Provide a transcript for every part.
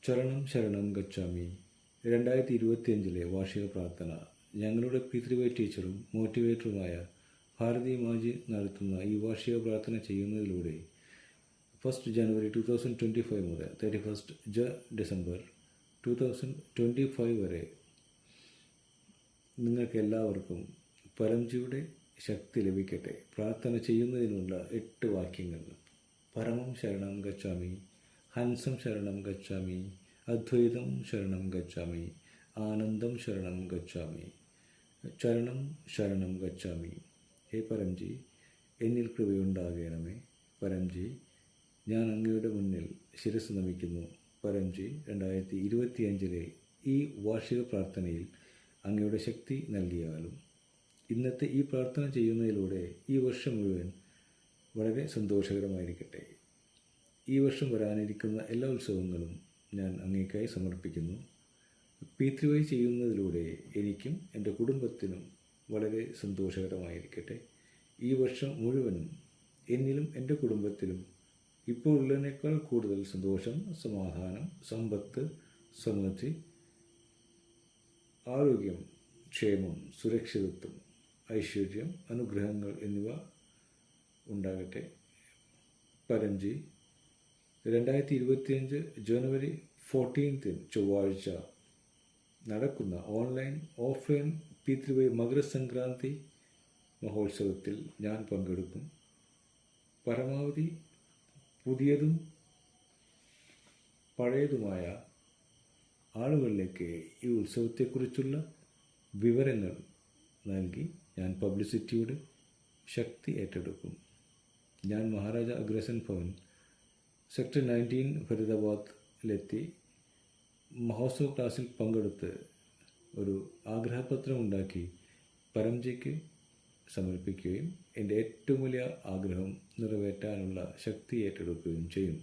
ചരണം ശരണം ഗച്ഛാമി 2025 വാർഷിക പ്രാർത്ഥന. ഞങ്ങളുടെ പിതൃവൈ ടീച്ചറും മോട്ടിവേറ്ററുമായ ഭാരതി മാജി നടത്തുന്ന ഈ വാർഷിക പ്രാർത്ഥന ചെയ്യുന്നതിലൂടെ 1 ജനുവരി 2025 മുതൽ 31 ഡിസംബർ 2025 വരെ നിങ്ങൾക്ക് എല്ലാവർക്കും പരംജിയുടെ ശക്തി ലഭിക്കട്ടെ. പ്രാർത്ഥന ചെയ്യുന്നതിനുള്ള 8 വാക്യങ്ങൾ: പരമം ശരണം ഗച്ഛാമി, ഹംസം ശരണം ഗച്ഛാമി, അദ്വൈതം ശരണം ഗച്ഛാമി, ആനന്ദം ശരണം ഗച്ഛാമി, ചരണം ശരണം ഗച്ഛാമി. ഹേ പരംജി, എന്നിൽ കൃപയുണ്ടാകണമേ. പരംജി, ഞാൻ അങ്ങയുടെ മുന്നിൽ ശിരസ് നമിക്കുന്നു. പരംജി, 2025 ഈ വാർഷിക പ്രാർത്ഥനയിൽ അങ്ങയുടെ ശക്തി നൽകിയാലും ഇന്നത്തെ ഈ പ്രാർത്ഥന ചെയ്യുന്നതിലൂടെ ഈ വർഷം മുഴുവൻ വളരെ സന്തോഷകരമായിരിക്കട്ടെ. ഈ വർഷം വരാനിരിക്കുന്ന എല്ലാ ഉത്സവങ്ങളും ഞാൻ അങ്ങേക്കായി സമർപ്പിക്കുന്നു. പിതൃവൈ ചെയ്യുന്നതിലൂടെ എനിക്കും എൻ്റെ കുടുംബത്തിനും വളരെ സന്തോഷകരമായിരിക്കട്ടെ. ഈ വർഷം മുഴുവനും എന്നിലും എൻ്റെ കുടുംബത്തിലും ഇപ്പോൾ ഉള്ളതിനേക്കാൾ കൂടുതൽ സന്തോഷം, സമാധാനം, സമ്പത്ത്, സമൃദ്ധി, ആരോഗ്യം, ക്ഷേമം, സുരക്ഷിതത്വം, ഐശ്വര്യം, അനുഗ്രഹങ്ങൾ എന്നിവ ഉണ്ടാകട്ടെ. പരംജി, 2025 ജനുവരി 14 ചൊവ്വാഴ്ച നടക്കുന്ന ഓൺലൈൻ ഓഫ്ലൈൻ പിതൃവൈ മകരസംക്രാന്തി മഹോത്സവത്തിൽ ഞാൻ പങ്കെടുക്കും. പരമാവധി പുതിയതും പഴയതുമായ ആളുകളിലേക്ക് ഈ ഉത്സവത്തെക്കുറിച്ചുള്ള വിവരങ്ങൾ നൽകി ഞാൻ പബ്ലിസിറ്റിയുടെ ശക്തി ഏറ്റെടുക്കും. ഞാൻ മഹാരാജ അഗ്രസൻ ഭവൻ സെക്ടർ 19 ഫരീദാബാദിലെത്തി മഹോത്സവ ക്ലാസ്സിൽ പങ്കെടുത്ത് ഒരു ആഗ്രഹപത്രം ഉണ്ടാക്കി പരംജിക്ക് സമർപ്പിക്കുകയും എൻ്റെ ഏറ്റവും വലിയ ആഗ്രഹം നിറവേറ്റാനുള്ള ശക്തി ഏറ്റെടുക്കുകയും ചെയ്യും.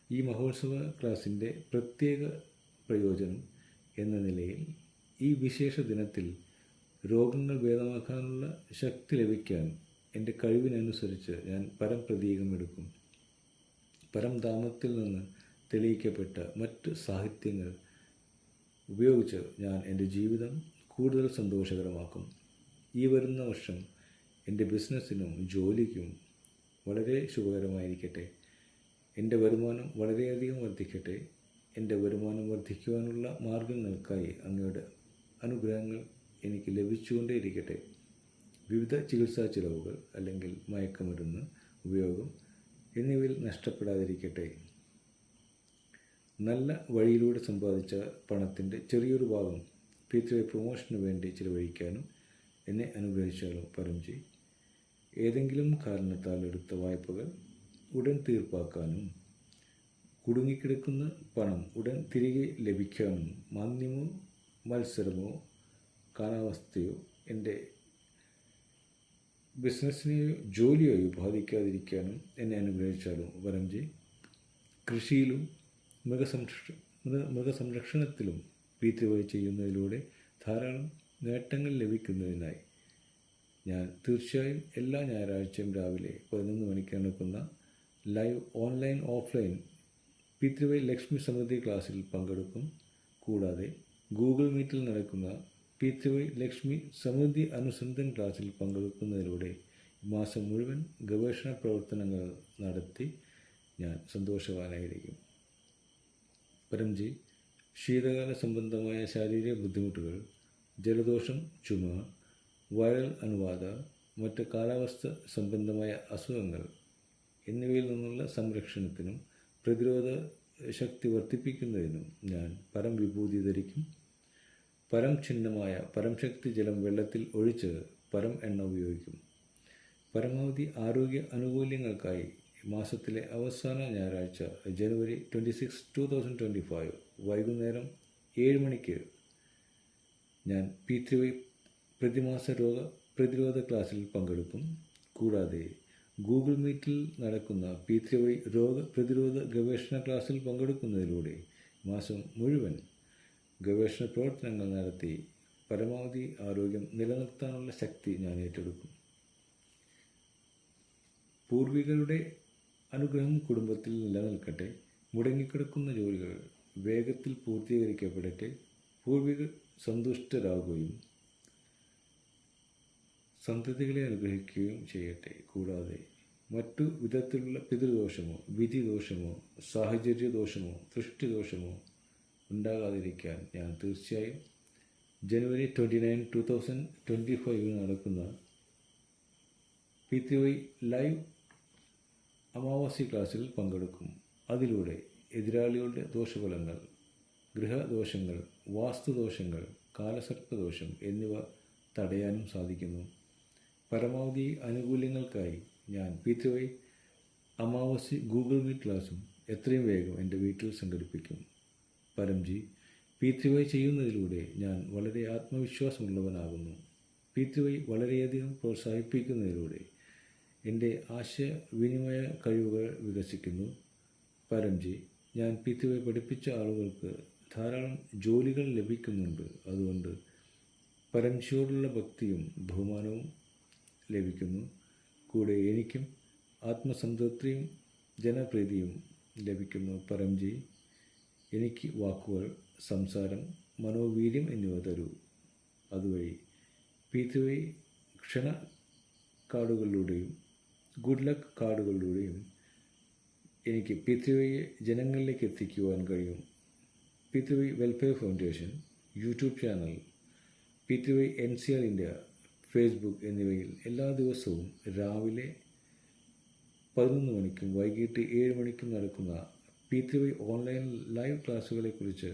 ഈ മഹോത്സവ ക്ലാസ്സിൻ്റെ പ്രത്യേക പ്രയോജനം എന്ന നിലയിൽ ഈ വിശേഷ ദിനത്തിൽ രോഗങ്ങൾ ഭേദമാക്കാനുള്ള ശക്തി ലഭിക്കാൻ എൻ്റെ കഴിവിനനുസരിച്ച് ഞാൻ പരംപ്രതീകം എടുക്കും. പരംധാമത്തിൽ നിന്ന് തെളിയിക്കപ്പെട്ട മറ്റ് സാഹിത്യങ്ങൾ ഉപയോഗിച്ച് ഞാൻ എൻ്റെ ജീവിതം കൂടുതൽ സന്തോഷകരമാക്കും. ഈ വരുന്ന വർഷം എൻ്റെ ബിസിനസ്സിനും ജോലിക്കും വളരെ ശുഭകരമായിരിക്കട്ടെ. എൻ്റെ വരുമാനം വളരെയധികം വർദ്ധിക്കട്ടെ. എൻ്റെ വരുമാനം വർദ്ധിക്കുവാനുള്ള മാർഗങ്ങൾക്കായി അങ്ങയുടെ അനുഗ്രഹങ്ങൾ എനിക്ക് ലഭിച്ചുകൊണ്ടേയിരിക്കട്ടെ. വിവിധ ചികിത്സാ ചിലവുകൾ അല്ലെങ്കിൽ മയക്കുമരുന്ന് ഉപയോഗം എന്നിവയിൽ നഷ്ടപ്പെടാതിരിക്കട്ടെ. നല്ല വഴിയിലൂടെ സമ്പാദിച്ച പണത്തിൻ്റെ ചെറിയൊരു ഭാഗം പിതൃവൈ പ്രൊമോഷന് വേണ്ടി ചിലവഴിക്കാനും എന്നെ അനുഗ്രഹിച്ചാലും പരംജി. ഏതെങ്കിലും കാരണത്താൽ എടുത്ത വായ്പകൾ ഉടൻ തീർപ്പാക്കാനും കുടുങ്ങിക്കിടക്കുന്ന പണം ഉടൻ തിരികെ ലഭിക്കാനും മാന്ദ്യമോ മത്സരമോ കാലാവസ്ഥയോ എൻ്റെ ബിസിനസ്സിനെയോ ജോലിയെയോ ബാധിക്കാതിരിക്കാനും എന്നെ അനുഗ്രഹിച്ചാലും പരംജി. കൃഷിയിലും മൃഗസംരക്ഷണത്തിലും പിതൃവൈ ചെയ്യുന്നതിലൂടെ ധാരാളം നേട്ടങ്ങൾ ലഭിക്കുന്നതിനായി ഞാൻ തീർച്ചയായും എല്ലാ ഞായറാഴ്ചയും രാവിലെ 11 മണിക്ക് നടക്കുന്ന ലൈവ് ഓൺലൈൻ ഓഫ്ലൈൻ പിതൃവൈ ലക്ഷ്മി സമൃദ്ധി ക്ലാസ്സിൽ പങ്കെടുക്കും. കൂടാതെ ഗൂഗിൾ മീറ്റിൽ നടക്കുന്ന പിതൃവൈ ലക്ഷ്മി സമൃദ്ധി അനുസന്ധൻ ക്ലാസ്സിൽ പങ്കെടുക്കുന്നതിലൂടെ മാസം മുഴുവൻ ഗവേഷണ പ്രവർത്തനങ്ങൾ നടത്തി ഞാൻ സന്തോഷവാനായിരിക്കും. പരംജി, ശീതകാല സംബന്ധമായ ശാരീരിക ബുദ്ധിമുട്ടുകൾ, ജലദോഷം, ചുമ, വൈറൽ അണുബാധ, മറ്റ് കാലാവസ്ഥ സംബന്ധമായ അസുഖങ്ങൾ എന്നിവയിൽ നിന്നുള്ള സംരക്ഷണത്തിനും പ്രതിരോധ ശക്തി വർദ്ധിപ്പിക്കുന്നതിനും ഞാൻ പരം വിഭൂതി ധരിക്കും. പരം ചിഹ്നമായ പരംശക്തി ജലം വെള്ളത്തിൽ ഒഴിച്ച് പരം എണ്ണ ഉപയോഗിക്കും. പരമാവധി ആരോഗ്യ ആനുകൂല്യങ്ങൾക്കായി മാസത്തിലെ അവസാന ഞായറാഴ്ച ജനുവരി 26, 2025 വൈകുന്നേരം 7 മണിക്ക് ഞാൻ പിതൃവൈ പ്രതിമാസ രോഗ പ്രതിരോധ ക്ലാസ്സിൽ പങ്കെടുക്കും. കൂടാതെ ഗൂഗിൾ മീറ്റിൽ നടക്കുന്ന പിതൃവൈ രോഗ പ്രതിരോധ ഗവേഷണ ക്ലാസ്സിൽ പങ്കെടുക്കുന്നതിലൂടെ മാസം മുഴുവൻ ഗവേഷണ പ്രവർത്തനങ്ങൾ നടത്തി പരമാവധി ആരോഗ്യം നിലനിർത്താനുള്ള ശക്തി ഞാൻ ഏറ്റെടുക്കും. പൂർവികരുടെ അനുഗ്രഹം കുടുംബത്തിൽ നിലനിൽക്കട്ടെ. മുടങ്ങിക്കിടക്കുന്ന ജോലികൾ വേഗത്തിൽ പൂർത്തീകരിക്കപ്പെടട്ടെ. പൂർവികർ സന്തുഷ്ടരാകുകയും സന്തതികളെ അനുഗ്രഹിക്കുകയും ചെയ്യട്ടെ. കൂടാതെ മറ്റു വിധത്തിലുള്ള പിതൃദോഷമോ വിധിദോഷമോ സാഹചര്യദോഷമോ സൃഷ്ടിദോഷമോ ഉണ്ടാകാതിരിക്കാൻ ഞാൻ തീർച്ചയായും ജനുവരി 29, 2025 നടക്കുന്ന PTY ലൈവ് അമാവാസി ക്ലാസ്സിൽ പങ്കെടുക്കും. അതിലൂടെ എതിരാളികളുടെ ദോഷഫലങ്ങൾ, ഗൃഹദോഷങ്ങൾ, വാസ്തുദോഷങ്ങൾ, കാലസർപ്പദോഷം എന്നിവ തടയാനും സാധിക്കുന്നു. പരമാവധി ആനുകൂല്യങ്ങൾക്കായി ഞാൻ PTY അമാവാസി ഗൂഗിൾ മീറ്റ് ക്ലാസ്സും എത്രയും വേഗം എൻ്റെ വീട്ടിൽ സംഘടിപ്പിക്കും. പരംജി, PTY ചെയ്യുന്നതിലൂടെ ഞാൻ വളരെ ആത്മവിശ്വാസമുള്ളവനാകുന്നു. PTY വളരെയധികം പ്രോത്സാഹിപ്പിക്കുന്നതിലൂടെ എൻ്റെ ആശയവിനിമയ കഴിവുകൾ വികസിക്കുന്നു. പരംജി, ഞാൻ PTY പഠിപ്പിച്ച ആളുകൾക്ക് ധാരാളം ജോലികൾ ലഭിക്കുന്നുണ്ട്. അതുകൊണ്ട് പരംജിയോടുള്ള ഭക്തിയും ബഹുമാനവും ലഭിക്കുന്നു. കൂടെ എനിക്കും ആത്മസംതൃപ്തിയും ജനപ്രീതിയും ലഭിക്കുന്നു. പരംജി, എനിക്ക് വാക്കുകൾ, സംസാരം, മനോവീര്യം എന്നിവ തരൂ. അതുവഴി PTY ക്ഷണ കാർഡുകളിലൂടെയും ഗുഡ് ലക്ക് കാർഡുകളിലൂടെയും എനിക്ക് PTYയെ ജനങ്ങളിലേക്ക് എത്തിക്കുവാൻ കഴിയും. PTY welfare foundation YouTube channel, PTY NCR India Facebook എന്നിവയിൽ എല്ലാ ദിവസവും രാവിലെ 11 മണിക്കും വൈകിട്ട് 7 മണിക്കും നടക്കുന്ന PTY ഓൺലൈൻ ലൈവ് ക്ലാസ്സുകളെക്കുറിച്ച്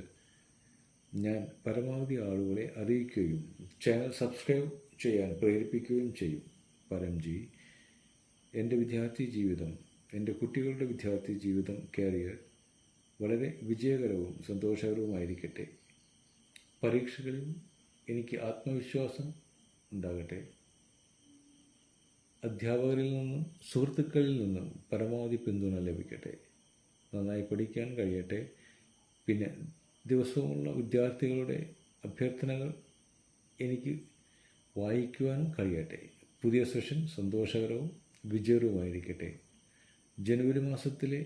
ഞാൻ പരമാവധി ആളുകളെ അറിയിക്കുകയും ചാനൽ സബ്സ്ക്രൈബ് ചെയ്യാൻ പ്രേരിപ്പിക്കുകയും ചെയ്യും. പരംജി, എൻ്റെ വിദ്യാർത്ഥി ജീവിതം, എൻ്റെ കുട്ടികളുടെ വിദ്യാർത്ഥി ജീവിതം, കരിയർ വളരെ വിജയകരവും സന്തോഷകരവുമായിരിക്കട്ടെ. പരീക്ഷകളിൽ എനിക്ക് ആത്മവിശ്വാസം ഉണ്ടാകട്ടെ. അധ്യാപകരിൽ നിന്നും സുഹൃത്തുക്കളിൽ നിന്നും പരമാവധി പിന്തുണ ലഭിക്കട്ടെ. നന്നായി പഠിക്കാൻ കഴിയട്ടെ. പിന്നെ ദിവസവുമുള്ള വിദ്യാർത്ഥികളുടെ അഭ്യർത്ഥനകൾ എനിക്ക് വായിക്കുവാനും കഴിയട്ടെ. പുതിയ സെഷൻ സന്തോഷകരവും വിജയകരവുമായിരിക്കട്ടെ. ജനുവരി മാസത്തിലെ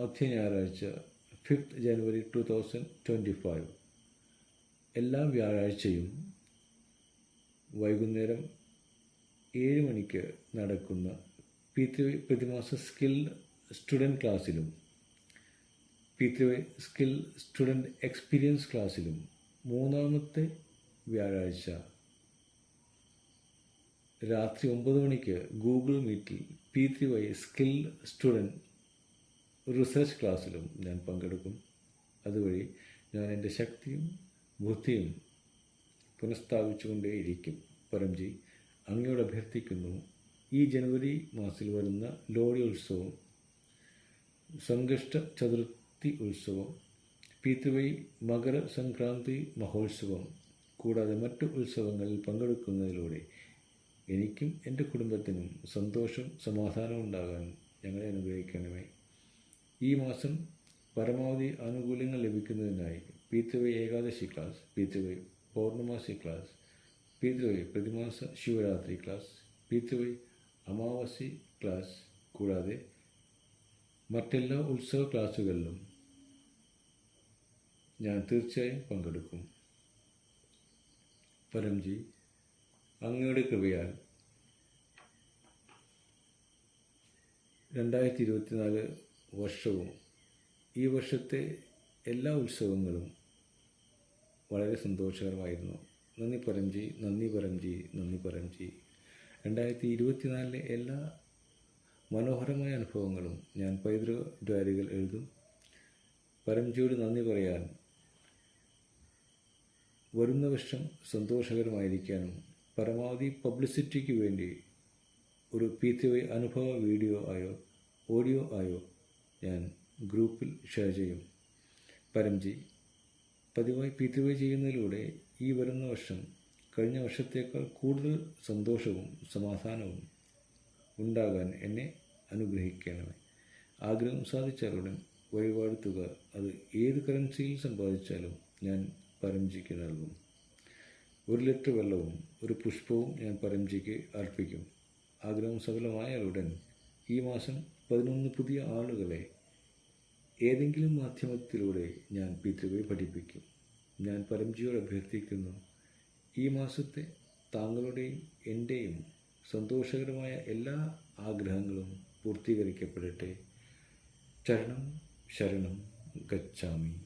ആദ്യ ഞായറാഴ്ച 5th ജനുവരി 2025 എല്ലാ വ്യാഴാഴ്ചയും വൈകുന്നേരം 7 മണിക്ക് നടക്കുന്ന PTY പ്രതിമാസ സ്കിൽ സ്റ്റുഡൻറ്റ് ക്ലാസ്സിലും PTY സ്കിൽ സ്റ്റുഡൻറ്റ് എക്സ്പീരിയൻസ് ക്ലാസ്സിലും മൂന്നാമത്തെ വ്യാഴാഴ്ച രാത്രി 9 മണിക്ക് ഗൂഗിൾ മീറ്റിൽ PTY സ്കിൽ സ്റ്റുഡൻറ്റ് റിസർച്ച് ക്ലാസ്സിലും ഞാൻ പങ്കെടുക്കും. അതുവഴി ഞാൻ എൻ്റെ ശക്തിയും ബുദ്ധിയും പുനഃസ്ഥാപിച്ചുകൊണ്ടേയിരിക്കും. പരംജി, അങ്ങയോട് അഭ്യർത്ഥിക്കുന്നു, ഈ ജനുവരി മാസത്തിൽ വരുന്ന ലോഹരി ഉത്സവം, സംകഷ്ട ചതുർത്ഥി ഉത്സവം, PTY മകര സംക്രാന്തി മഹോത്സവം കൂടാതെ മറ്റു ഉത്സവങ്ങളിൽ പങ്കെടുക്കുന്നതിലൂടെ എനിക്കും എൻ്റെ കുടുംബത്തിനും സന്തോഷം സമാധാനം ഉണ്ടാകാൻ ഞങ്ങളെ അനുഗ്രഹിക്കണമേ. ഈ മാസം പരമാവധി ആനുകൂല്യങ്ങൾ ലഭിക്കുന്നതിനായി PTY Ekadashi class, PTY Paurnamasi class, PTY പ്രതിമാസ Shivaratri class, PTY Amavasya class കൂടാതെ മറ്റെല്ലാ ഉത്സവ ക്ലാസ്സുകളിലും ഞാൻ തീർച്ചയായും പങ്കെടുക്കും. പരംജി, അങ്ങയുടെ കൃപയാൽ 2024 വർഷവും ഈ വർഷത്തെ എല്ലാ ഉത്സവങ്ങളും വളരെ സന്തോഷകരമായിരുന്നു. നന്ദി പരംജി, നന്ദി പരംജി, നന്ദി പരംജി. 2024 എല്ലാ മനോഹരമായ അനുഭവങ്ങളും ഞാൻ പൈതൃക ഡയറികൾ എഴുതും. പരംജിയോട് നന്ദി പറയാൻ, വരുന്ന വർഷം സന്തോഷകരമായിരിക്കാനും പരമാവധി പബ്ലിസിറ്റിക്ക് വേണ്ടി ഒരു PTY അനുഭവ വീഡിയോ ആയോ ഓഡിയോ ആയോ ഞാൻ ഗ്രൂപ്പിൽ ഷെയർ ചെയ്യും. പരംജി, പതിവായി PTY ചെയ്യുന്നതിലൂടെ ഈ വരുന്ന വർഷം കഴിഞ്ഞ വർഷത്തേക്കാൾ കൂടുതൽ സന്തോഷവും സമാധാനവും ഉണ്ടാകാൻ എന്നെ അനുഗ്രഹിക്കണമേ. ആഗ്രഹം സാധിച്ചാലുടൻ വഴിപാട് തുക അത് ഏത് കറൻസിയിൽ സമ്പാദിച്ചാലും ഞാൻ പരംജിക്ക് നൽകും. 1 ലിറ്റർ വെള്ളവും 1 പുഷ്പവും ഞാൻ പരംജിക്ക് അർപ്പിക്കും. ആഗ്രഹം സഫലമായാലുടൻ ഈ മാസം 11 പുതിയ ആളുകളെ ഏതെങ്കിലും മാധ്യമത്തിലൂടെ ഞാൻ പിതൃവെ പഠിപ്പിക്കും. ഞാൻ പരംജിയോട് അഭ്യർത്ഥിക്കുന്നു, ഈ മാസത്തെ താങ്കളുടെയും എൻ്റെയും സന്തോഷകരമായ എല്ലാ ആഗ്രഹങ്ങളും പൂർത്തീകരിക്കപ്പെടട്ടെ. ചരണം ശരണം ഗച്ഛാമി.